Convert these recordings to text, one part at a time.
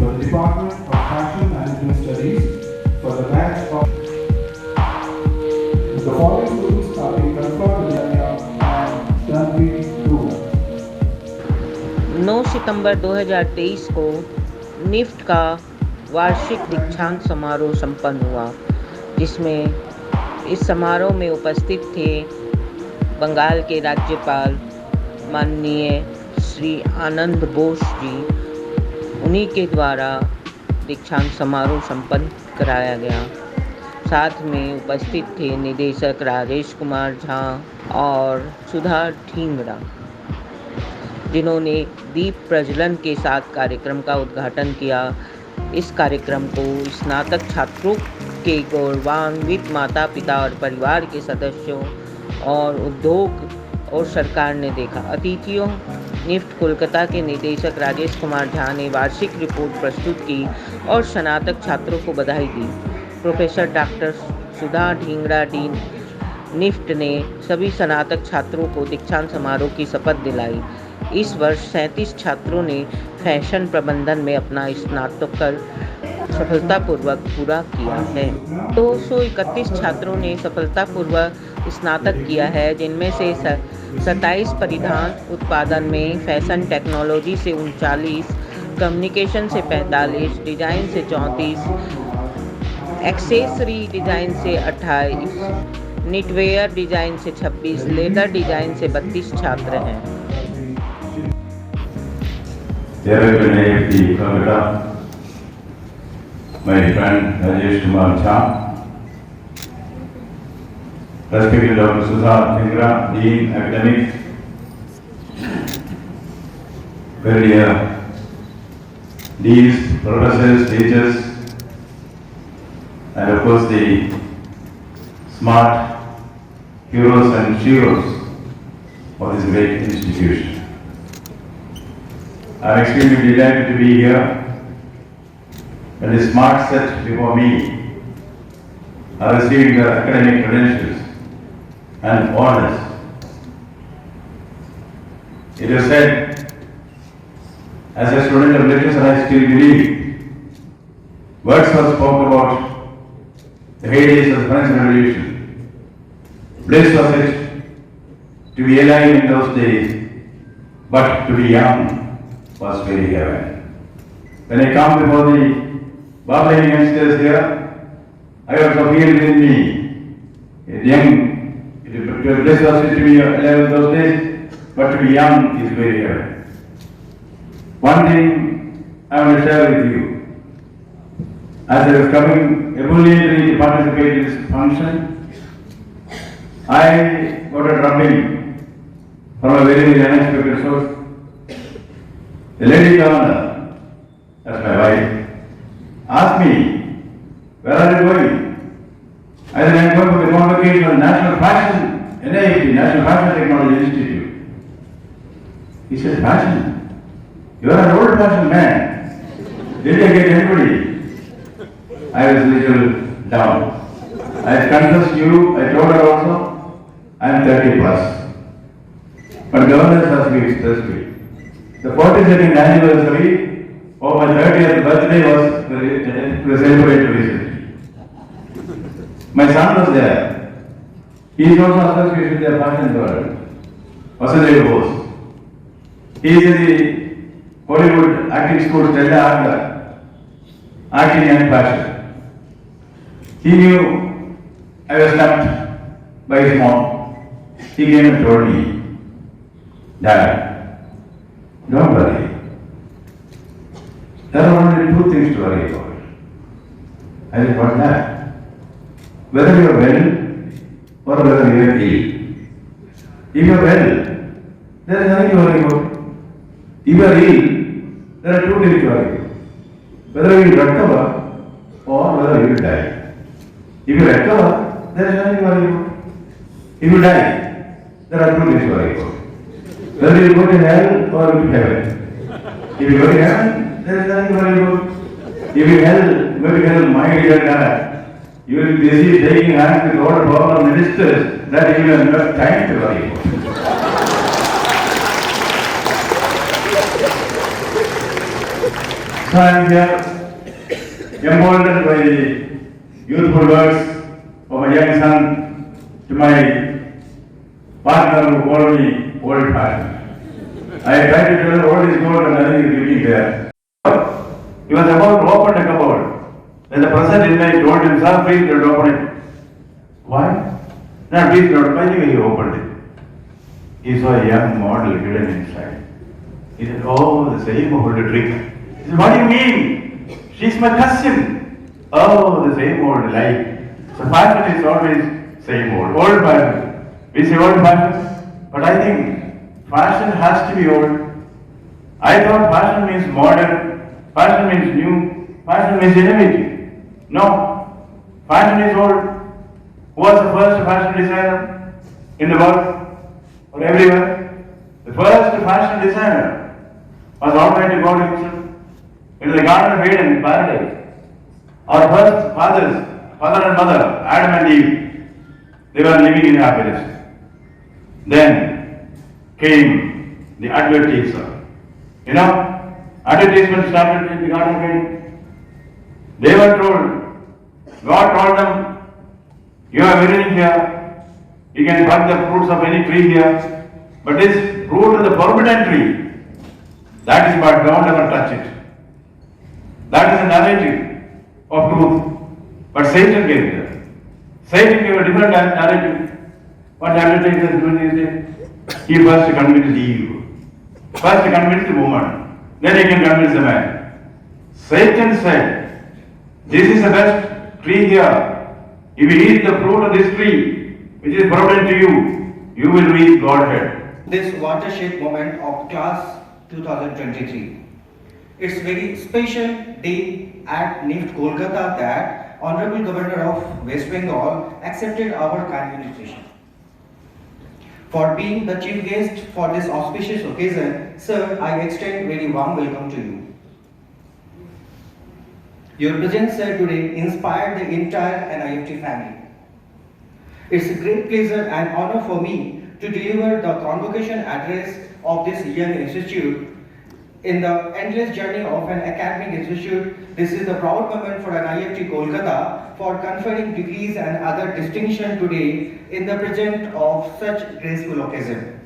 for the Department of Fashion Management Studies for the batch of the following students are being conferred with Jamiya and Tanvi Dura. 9 सितंबर 2023 को NIFT का वार्षिक दीक्षांत समारोह संपन्न हुआ, जिसमें इस समारोह में उपस्थित थे बंगाल के राज्यपाल माननीय श्री आनंद बोस जी। उन्हीं के द्वारा दीक्षांत समारोह संपन्न कराया गया। साथ में उपस्थित थे निदेशक राजेश कुमार झा और सुधा ढींगरा, जिन्होंने दीप प्रज्वलन के साथ कार्यक्रम का उद्घाटन किया। इस कार्यक्रम को स्नातक छात्रों के गौरवान्वित माता पिता और परिवार के सदस्यों और उद्योग और सरकार ने देखा। अतिथियों निफ्ट कोलकाता के निदेशक राजेश कुमार झा ने वार्षिक रिपोर्ट प्रस्तुत की और स्नातक छात्रों को बधाई दी। प्रोफेसर डॉक्टर सुधा ढींगरा डीन निफ्ट ने सभी स्नातक छात्रों को दीक्षांत समारोह की शपथ दिलाई। इस वर्ष 37 छात्रों ने फैशन प्रबंधन में अपना स्नातकोत्तर सफलतापूर्वक पूरा किया है। 231 छात्रों ने सफलतापूर्वक स्नातक किया है, जिनमें से 27 परिधान उत्पादन में, फैशन टेक्नोलॉजी से 39, कम्युनिकेशन से 45, डिजाइन से 34, एक्सेसरी डिजाइन से 28, निटवेयर डिजाइन से 26, लेदर डिजाइन से 32 छात्र हैं। My friend Rajesh Kumar Jha, respected Dr. Sudha Dhingra, Dean Academic, very deans, professors, teachers, and of course the smart heroes and sheroes of this great institution. I am extremely delighted to be here. And the smart set before me are receiving their academic credentials and honors. It is said, as a student of literature, I still believe Wordsworth spoke about the heydays of the French Revolution. Bliss was it to be alive in those days, but to be young was very heaven. When I come before the Barbarian youngsters here, I also feel within me a young, bliss was it to be alive in those days, but to be young is very rare. One thing I want to share with you. As I was coming ebulliently to participate in this function, I got a drubbing from a very, very unexpected source. The lady governor, that's my wife, asked me, where are you going? I said, I am going for the convocation of National Fashion, NIT, National Fashion Technology Institute. He said, fashion? You are an old-fashioned man. Did I get anybody? I was a little down. I confessed you, I told her also, I am 30 plus. But governors asked me expressly. The 42nd anniversary of my 30th birthday was celebrated recently. My son was there. He is also associated with the fashion world. Vasudeva Bose. He is in the Hollywood acting school, Stella Adler, acting and fashion. He knew I was loved by his mom. He came and told me, Dad, don't worry. There are only two things to worry about. I said, what's that? Whether you are well or whether you are ill. If you are well, there is nothing to worry about. If you are ill, there are two things to worry about. Whether you will recover or whether you will die. If you recover, there is nothing to worry about. If you die, there are two things to worry about. Whether you go to hell or to heaven. If you go to heaven, there is nothing to worry about. If you go to hell, my dear dad, you will be busy taking hands with all the former ministers that you will have no time to worry about. So I am here emboldened by the youthful words of my young son to my partner who called me old fashioned. I tried to tell him old is gold and nothing is living there. He was about to open the cupboard. Then the present inmate told him, sir, please don't open it. Why? No, please don't. Finally he opened it. He saw a young model hidden inside. He said, oh, the same old trick. He said, what do you mean? She's my cousin. Oh, the same old lie. So fashion is always same old fashion. We say old fashion, but I think fashion has to be old. I thought fashion means modern, fashion means new, fashion means innovative. No, fashion is old. Who was the first fashion designer in the world or everywhere? The first fashion designer was Almighty God himself. In the Garden of Eden, paradise. Our first fathers, father and mother, Adam and Eve, they were living in happiness. Then came the advertiser. You know, advertisement started in the Garden of Eden. They were told, God told them, you are very here, you can pluck the fruits of any tree here, but this fruit of the forbidden tree, that is what, don't ever touch it. That is the narrative of truth. But Satan gave it. Satan gave a different narrative. What advertiser is doing these days? He first convinced Eve. First convinced the woman. Then he can convince the man. Satan said, this is the best tree here. If you eat the fruit of this tree, which is forbidden to you, you will reach Godhead. This watershed moment of class 2023. It's very special day at NIFT Kolkata that Honorable Governor of West Bengal accepted our kind invitation. For being the chief guest for this auspicious occasion, sir, I extend very warm welcome to you. Your presence, sir, today inspired the entire NIFT family. It's a great pleasure and honor for me to deliver the convocation address of this young institute. In the endless journey of an academic institute, this is the proud moment for NIFT Kolkata for conferring degrees and other distinction today in the present of such graceful occasion.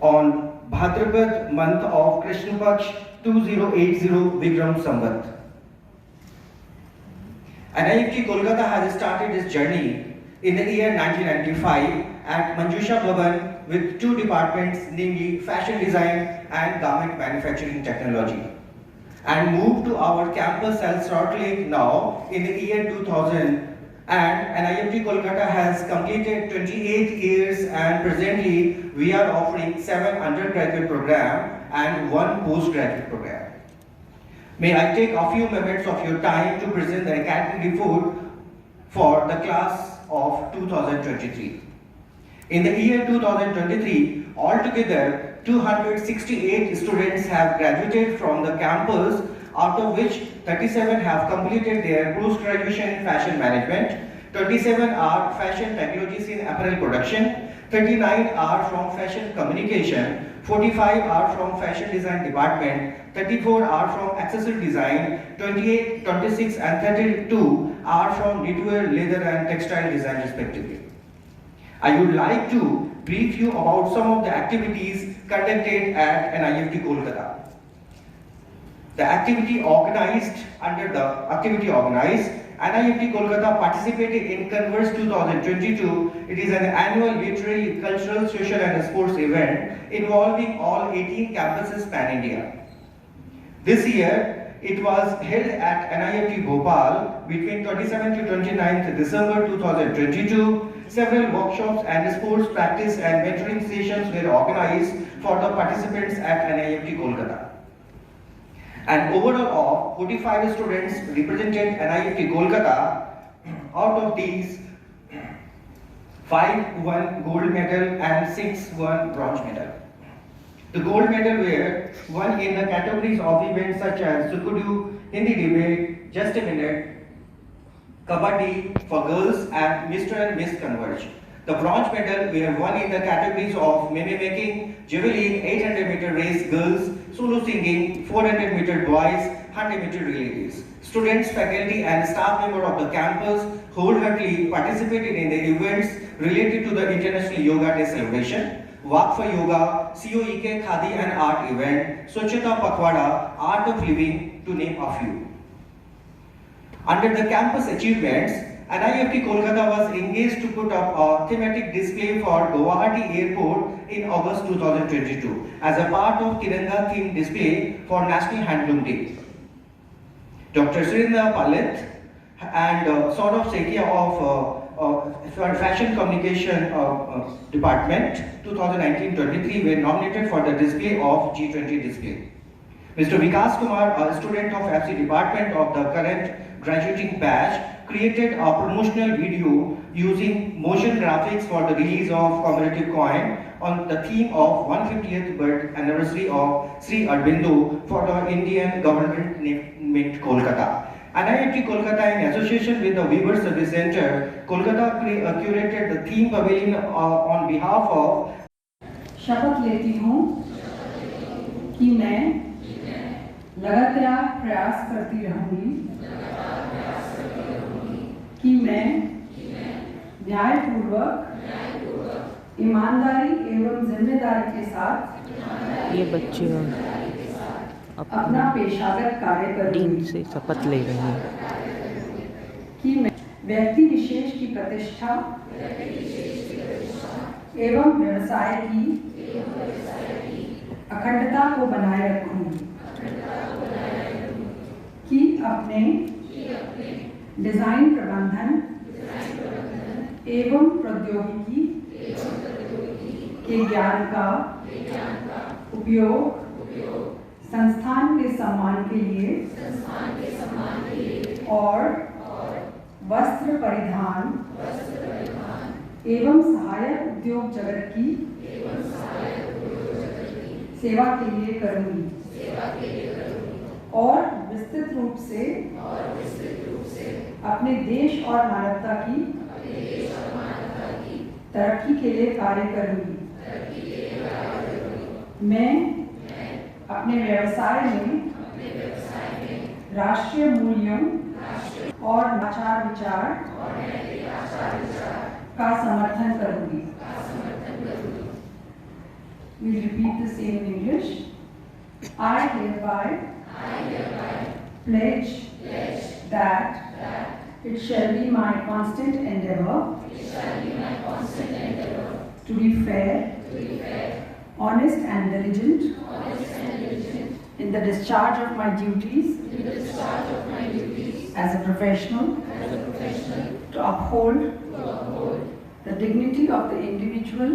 On Bhadrapad month of Krishna Paksh 2080 Vikram Samvat. NIFT Kolkata has started its journey in the year 1995 at Manjusha Bhavan with two departments, namely fashion design and garment manufacturing technology, and moved to our campus at Salt Lake now in the year 2000, and NIFT Kolkata has completed 28 years and presently we are offering 7 undergraduate program and 1 postgraduate program. May I take a few minutes of your time to present the academic report for the class of 2023. In the year 2023, altogether 268 students have graduated from the campus, out of which 37 have completed their post-graduation in fashion management, 27 are fashion technologies in apparel production, 39 are from fashion communication, 45 are from fashion design department, 34 are from accessory design, 28, 26 and 32 are from knitwear, leather and textile design respectively. I would like to brief you about some of the activities conducted at NIFT Kolkata. The activity organized, NIFT Kolkata participated in Converse 2022. It is an annual literary, cultural, social and sports event involving all 18 campuses pan-India. This year, it was held at NIFT Bhopal between 27th to 29th December 2022. Several workshops and sports practice and mentoring sessions were organized for the participants at NIFT Kolkata. An overall of 45 students represented NIFT Kolkata. Out of these, 5 won gold medal and 6 won bronze medal. The gold medal were won in the categories of events such as Sukudu, Hindi debate, Just a Minute, Kabaddi for girls and Mr. and Miss Converge. The bronze medal were won in the categories of meme making, javelin, 800-meter race girls, solo singing, 400-meter boys, 100-meter relay race. Students, faculty and staff members of the campus wholeheartedly participated in the events related to the International Yoga Day celebration, Walk for Yoga, COEK Khadi and Art event, Swachhata Pakhwada, Art of Living, to name a few. Under the campus achievements, NIFT Kolkata was engaged to put up a thematic display for Guwahati Airport in August 2022 as a part of Tiranga theme display for National Handloom Day. Dr. Surendra Palit and Saurabh Sekia of Fashion Communication Department 2019-23 were nominated for the display of G20 display. Mr. Vikas Kumar, a student of FC department of the current graduating batch, created a promotional video using motion graphics for the release of commemorative coin on the theme of 150th birth anniversary of Sri Aurobindo for the Indian government named Kolkata. NIFT Kolkata, in association with the Weaver Service Center, Kolkata curated the theme pavilion on behalf of. शपथ लेती हूँ कि मैं लगातार प्रयास करती रहूँगी कि मैं न्यायपूर्वक, ईमानदारी एवं जिम्मेदारी के साथ ये बच्चे अपना पेशागत कार्य करूँगी डीन से शपथ ले रहे हैं कि मैं व्यक्ति विशेष की प्रतिष्ठा एवं व्यवसाय की अखंडता को बनाए रखूंगी कि अपने डिजाइन प्रबंधन एवं प्रौद्योगिकी के ज्ञान का उपयोग संस्थान के सम्मान के लिए और वस्त्र परिधान एवं सहायक उद्योग जगत की सेवा के लिए करूंगी और विस्तृत रूप से अपने देश और मानवता की तरक्की के लिए कार्य करूंगी। मैं अपने व्यवसाय में राष्ट्रीय मूल्यों और आचार विचार का समर्थन करूंगी। We repeat the same in English. I hereby pledge that it shall be my constant endeavor to be fair, honest and diligent in the discharge of my duties as a professional, to uphold the dignity of the individual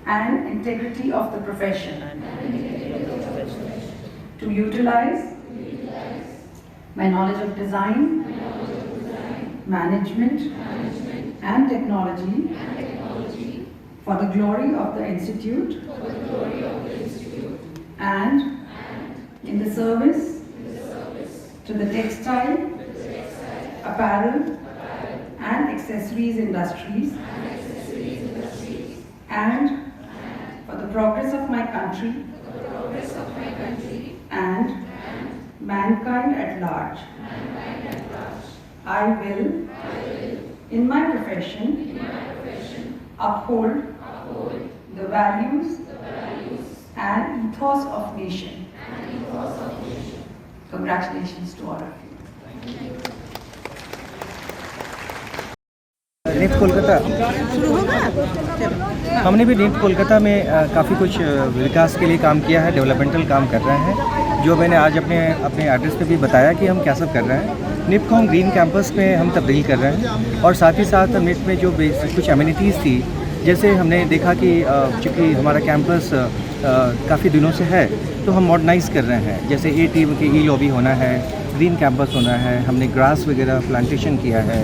and integrity of the profession, to utilize my knowledge of design, management and technology for the glory of the institute and in the service to the textile, apparel and accessories industries and for the progress of my country and mankind at large. I will, in my profession, uphold the values and ethos of nation. Congratulations to all of you. NIFT Kolkata हमने भी NIFT Kolkata में काफ़ी कुछ विकास के लिए काम किया है, डेवलपमेंटल काम कर रहे हैं, जो मैंने आज अपने एड्रेस पे भी बताया कि हम क्या सब कर रहे हैं। निफ्ट को हम ग्रीन कैंपस में हम तब्दील कर रहे हैं और साथ ही साथ निफ्ट में जो कुछ एमिनिटीज़ थी, जैसे हमने देखा कि चूँकि हमारा कैंपस काफ़ी दिनों से है तो हम मॉडर्नाइज़ कर रहे हैं, जैसे ATM के ई-लॉबी होना है, ग्रीन कैंपस होना है, हमने ग्रास वगैरह प्लांटेशन किया है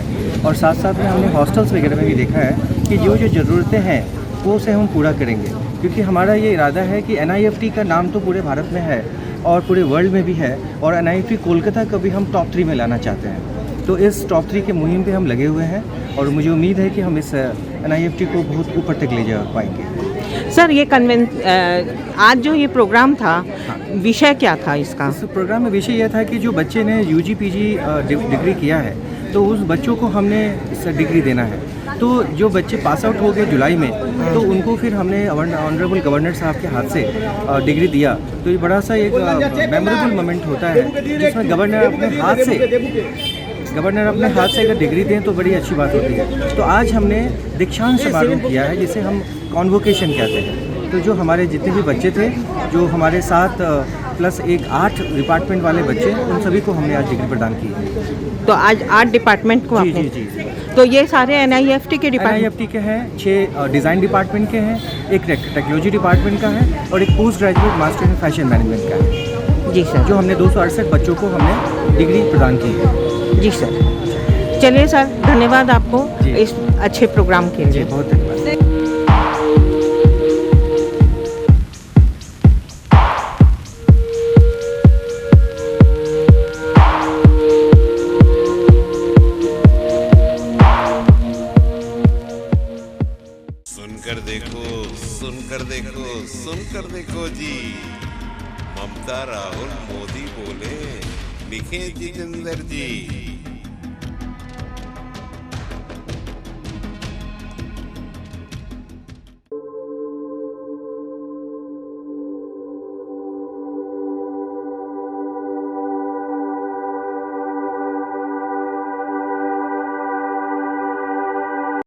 और साथ साथ में हमने हॉस्टल्स वगैरह में भी देखा है कि जो ज़रूरतें हैं वो से हम पूरा करेंगे, क्योंकि हमारा ये इरादा है कि NIFT का नाम तो पूरे भारत में है और पूरे वर्ल्ड में भी है और NIFT कोलकाता को भी हम टॉप 3 में लाना चाहते हैं। तो इस टॉप 3 की मुहिम पे हम लगे हुए हैं और मुझे उम्मीद है कि हम इस NIFT को बहुत ऊपर तक ले जा पाएंगे। सर ये आज जो ये प्रोग्राम था, विषय क्या था इसका? इस प्रोग्राम में विषय यह था कि जो बच्चे ने UG PG डिग्री किया है तो उस बच्चों को हमने इस डिग्री देना है। तो जो बच्चे पास आउट हो गए जुलाई में, तो उनको फिर हमने ऑनरेबल गवर्नर साहब के हाथ से डिग्री दिया। तो ये बड़ा सा एक मेमोरेबल मोमेंट होता है जिसमें गवर्नर अपने हाथ से अगर डिग्री दें तो बड़ी अच्छी बात होती है। तो आज हमने दीक्षांत समारोह किया है जिसे हम कॉन्वोकेशन कहते हैं। तो जो हमारे जितने भी बच्चे थे, जो हमारे साथ प्लस 8 डिपार्टमेंट वाले बच्चे, उन सभी को हमने आज डिग्री प्रदान की है। तो आज 8 डिपार्टमेंट को जी आपने? जी जी। तो ये सारे NIFT के डिपार्टमेंट? NIFT के हैं, 6 डिज़ाइन डिपार्टमेंट के हैं, एक टेक्नोलॉजी डिपार्टमेंट का है और एक post graduate master in fashion management का है। जी सर। जो हमने 268 बच्चों को हमने डिग्री प्रदान की है। जी सर। चलिए सर, धन्यवाद आपको जी। इस अच्छे प्रोग्राम के लिए। जी, बहुत धन्यवाद। सुनकर देखो जी, ममता राहुल मोदी बोले, लिखे जितेंद्र जी।